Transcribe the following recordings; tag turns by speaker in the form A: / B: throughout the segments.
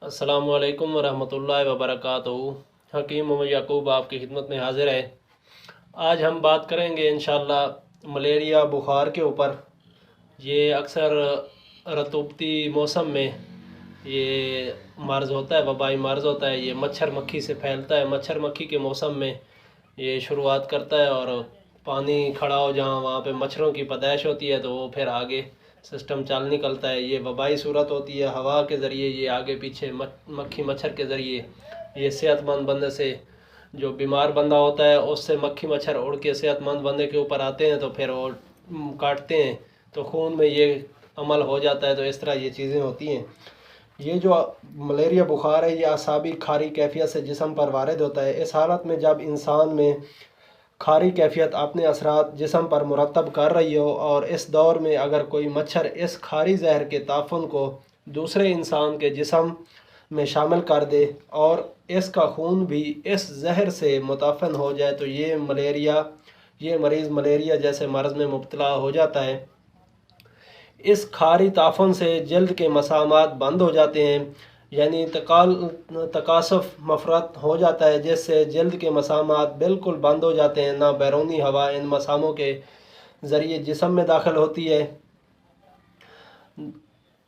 A: अस्सलामु अलैकुम वरहमतुल्लाहि वबरकातुहू। हकीम मोहम्मद याकूब आपकी खिदमत में हाजिर है। आज हम बात करेंगे इंशाअल्लाह मलेरिया बुखार के ऊपर। ये अक्सर रतूबती मौसम में ये मर्ज़ होता है, वबाई मर्ज़ होता है। ये मच्छर मक्खी से फैलता है। मच्छर मक्खी के मौसम में ये शुरुआत करता है और पानी खड़ा हो जहाँ वहाँ पे मच्छरों की पैदाइश होती है, तो वो फिर आगे सिस्टम चल निकलता है। ये वबाई सूरत होती है, हवा के ज़रिए ये आगे पीछे मक्खी मच्छर के ज़रिए ये सेहतमंद बंदे से, जो बीमार बंदा होता है उससे मक्खी मच्छर उड़ के सेहतमंद बंदे के ऊपर आते हैं, तो फिर वो काटते हैं, तो खून में ये अमल हो जाता है। तो इस तरह ये चीज़ें होती हैं। ये जो मलेरिया बुखार है, ये असाबी खारी कैफियत से जिस्म पर वारिद होता है। इस हालत में जब इंसान में खारी कैफियत अपने असरात जिस्म पर मुरतब कर रही हो और इस दौर में अगर कोई मच्छर इस खारी जहर के ताफुन को दूसरे इंसान के जिस्म में शामिल कर दे और इसका खून भी इस जहर से मुताफिन हो जाए, तो ये मरीज़ मलेरिया जैसे मर्ज़ में मुब्तला हो जाता है। इस खारी ताफुन से जल्द के मसामात बंद हो जाते हैं, यानी तकासुफ मफरत हो जाता है, जिससे जल्द के मसामात बिल्कुल बंद हो जाते हैं। ना बैरूनी हवा इन मसामों के ज़रिए जिस्म में दाखिल होती है।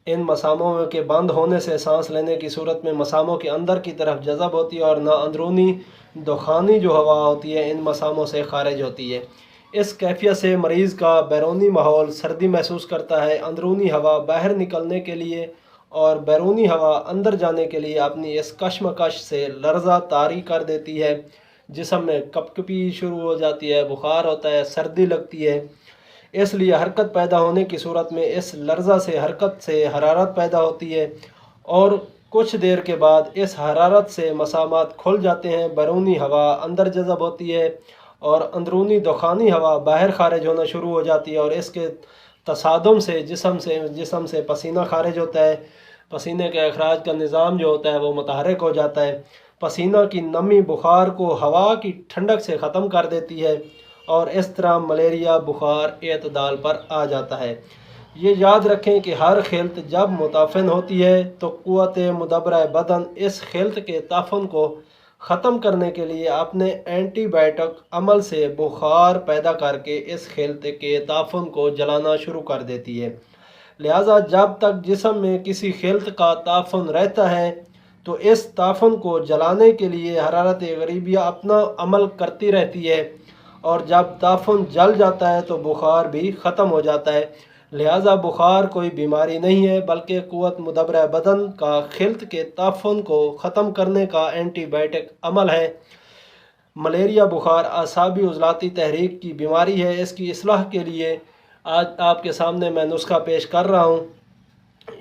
A: इन मसामों के बंद होने से सांस लेने की सूरत में मसामों के अंदर की तरफ जज़ब होती है और ना अंदरूनी दुखानी जो हवा होती है इन मसामों से खारिज होती है। इस कैफियत से मरीज़ का बैरूनी माहौल सर्दी महसूस करता है। अंदरूनी हवा बाहर निकलने के लिए और बैरूनी हवा अंदर जाने के लिए अपनी इस कशमकश से लर्ज़ा तारी कर देती है। जिस्म में कपकपी शुरू हो जाती है, बुखार होता है, सर्दी लगती है। इसलिए हरकत पैदा होने की सूरत में इस लर्ज़ा से हरकत से हरारत पैदा होती है और कुछ देर के बाद इस हरारत से मसामात खुल जाते हैं। बैरूनी हवा अंदर जज़ब होती है और अंदरूनी दुखानी हवा बाहर खारिज होना शुरू हो जाती है और इसके तसादुम से जिस्म से पसीना खारिज होता है। पसीने के अखराज का निज़ाम जो होता है वो मुतहरक हो जाता है। पसीना की नमी बुखार को हवा की ठंडक से ख़त्म कर देती है और इस तरह मलेरिया बुखार एतदाल पर आ जाता है। ये याद रखें कि हर खिल्त जब मुताफिन होती है तो क़ुव्वत मुदब्बरा बदन इस खिल्त के ताफुन को ख़त्म करने के लिए अपने एंटीबायोटिक अमल से बुखार पैदा करके इस खिल्त के ताफुन को जलाना शुरू कर देती है। लिहाजा जब तक जिस्म में किसी खिल्त का ताफुन रहता है तो इस ताफुन को जलाने के लिए हरारत गरीबिया अपना अमल करती रहती है और जब ताफुन जल जाता है तो बुखार भी ख़त्म हो जाता है। लिहाजा बुखार कोई बीमारी नहीं है, बल्कि क़ुव्वत मुदब्बरा बदन का खिल्त के ताफुन को ख़त्म करने का एंटीबायोटिक अमल है। मलेरिया बुखार आसाबी उज़लाती तहरीक की बीमारी है। इसकी इस्लाह के लिए आज आपके सामने मैं नुस्खा पेश कर रहा हूँ।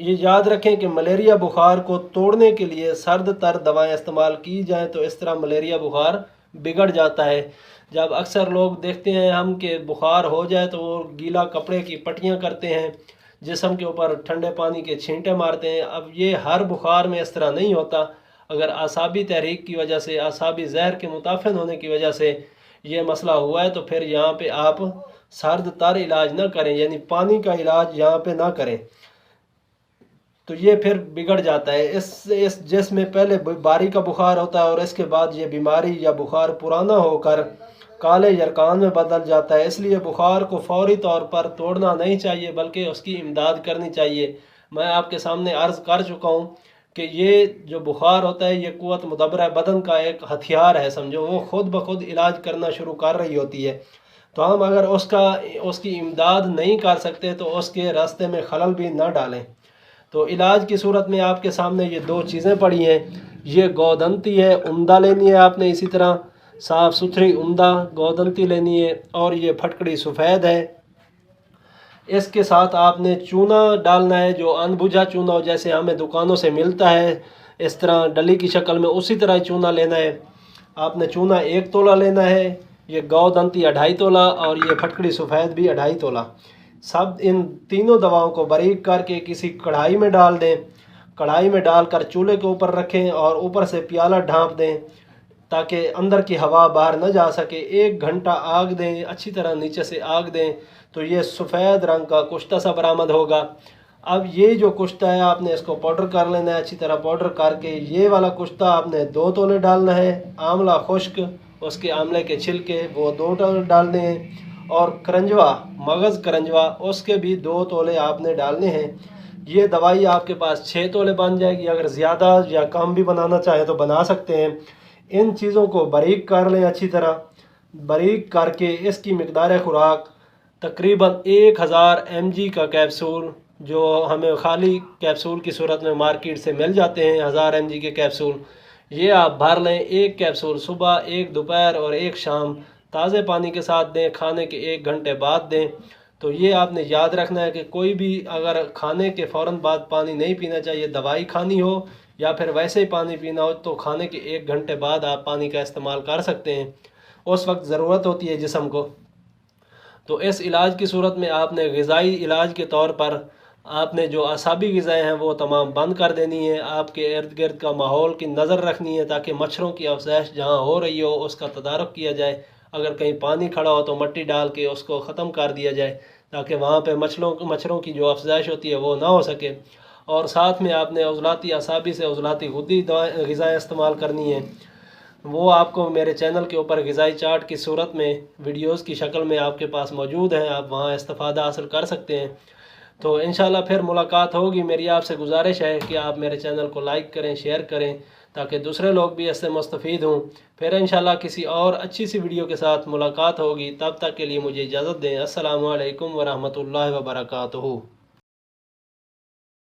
A: ये याद रखें कि मलेरिया बुखार को तोड़ने के लिए सर्द तर दवाएं इस्तेमाल की जाएं, तो इस तरह मलेरिया बुखार बिगड़ जाता है। जब अक्सर लोग देखते हैं हम कि बुखार हो जाए तो वो गीला कपड़े की पट्टियाँ करते हैं, जिस्म के ऊपर ठंडे पानी के छींटे मारते हैं। अब ये हर बुखार में इस तरह नहीं होता। अगर आसाबी तहरीक की वजह से, आसाबी जहर के मुताफिन होने की वजह से ये मसला हुआ है, तो फिर यहाँ पे आप सर्द तर इलाज ना करें, यानी पानी का इलाज यहाँ पे ना करें, तो ये फिर बिगड़ जाता है। इस जिसमें पहले बारी का बुखार होता है और इसके बाद ये बीमारी या बुखार पुराना होकर काले यरकान में बदल जाता है। इसलिए बुखार को फौरी तौर पर तोड़ना नहीं चाहिए, बल्कि उसकी इमदाद करनी चाहिए। मैं आपके सामने अर्ज़ कर चुका हूँ कि ये जो बुखार होता है ये क़ुव्वत मुदब्बरा बदन का एक हथियार है, समझो। वो खुद ब खुद इलाज करना शुरू कर रही होती है, तो हम अगर उसकी इमदाद नहीं कर सकते तो उसके रास्ते में खलल भी ना डालें। तो इलाज की सूरत में आपके सामने ये दो चीज़ें पड़ी हैं। ये गोदंती है, उम्दा लेनी है आपने, इसी तरह साफ़ सुथरी उम्दा गोदंती लेनी है, और ये फटकड़ी सफ़ेद है। इसके साथ आपने चूना डालना है, जो अनबुझा चूना हो, जैसे हमें दुकानों से मिलता है इस तरह डली की शक्ल में, उसी तरह चूना लेना है। आपने चूना 1 तोला लेना है, ये गोदंती 2.5 तोला और ये फटकड़ी सफ़ेद भी 2.5 तोला। सब इन तीनों दवाओं को बारीक करके किसी कढ़ाई में डाल दें। कढ़ाई में डालकर चूल्हे के ऊपर रखें और ऊपर से प्याला ढाँप दें ताकि अंदर की हवा बाहर न जा सके। 1 घंटा आग दें, अच्छी तरह नीचे से आग दें, तो ये सफ़ेद रंग का कुश्ता सा बरामद होगा। اب یہ جو کشتہ ہے آپ نے اس کو پاؤڈر کر لینا ہے، اچھی طرح پاؤڈر کر کے یہ والا کشتہ آپ نے 2 تولے ڈالنا ہے، آملہ خشک اس کے آملے کے چھلکے وہ 2 تولے ڈالنے ہیں، اور کرنجوا مغز کرنجوا اس کے بھی 2 تولے آپ نے ڈالنے ہیں۔ یہ دوائی آپ کے پاس 6 تولے بن جائے گی، اگر زیادہ یا کم بھی بنانا چاہیں تو بنا سکتے ہیں۔ ان چیزوں کو باریک کر لیں، اچھی طرح باریک کر کے اس کی مقدار خوراک تقریباً 1000 mg کا کیپسول، جو ہمیں خالی کیپسول کی صورت میں مارکیٹ سے مل جاتے ہیں 1000 mg کے کیپسول، یہ آپ بھر لیں۔ 1 کیپسول صبح، 1 دوپہر اور 1 شام تازے پانی کے ساتھ دیں، کھانے کے 1 گھنٹے بعد دیں۔ تو یہ آپ نے یاد رکھنا ہے کہ کوئی بھی اگر کھانے کے فوراً بعد پانی نہیں پینا چاہیے، دوائی کھانی ہو یا پھر ویسے ہی پانی پینا ہو تو کھانے کے 1 گھنٹے بعد آپ پانی کا استعمال کر سکتے ہیں، اس وقت ضرورت ہوتی ہے جسم کو۔ تو اس علاج کی صورت میں آپ نے غذائی علاج کے طور پر آپ نے جو اعصابی غذائیں ہیں وہ تمام بند کر دینی ہے، آپ کے ارد گرد کا ماحول کی نظر رکھنی ہے تاکہ مچھروں کی افزائش جہاں ہو رہی ہو اس کا تدارک کیا جائے، اگر کہیں پانی کھڑا ہو تو مٹی ڈال کے اس کو ختم کر دیا جائے تاکہ وہاں پہ مچھروں کی جو افزائش ہوتی ہے وہ نہ ہو سکے۔ اور ساتھ میں آپ نے عضلاتی اعصابی سے عضلاتی غدی غذائیں استعمال کرنی ہیں، وہ آپ کو میرے چینل کے اوپر غذائی چارٹ کی صورت میں ویڈیوز کی شکل میں آپ کے پاس موجود ہیں، آپ وہاں استفادہ حاصل کر سکتے ہیں۔ تو انشاءاللہ پھر ملاقات ہوگی۔ میری آپ سے گزارش ہے کہ آپ میرے چینل کو لائک کریں، شیئر کریں تاکہ دوسرے لوگ بھی اس سے مستفید ہوں۔ پھر انشاءاللہ کسی اور اچھی سی ویڈیو کے ساتھ ملاقات ہوگی، تب تک کے لیے مجھے اجازت دیں۔ السلام علیکم ورحمۃ اللہ وبرکاتہ۔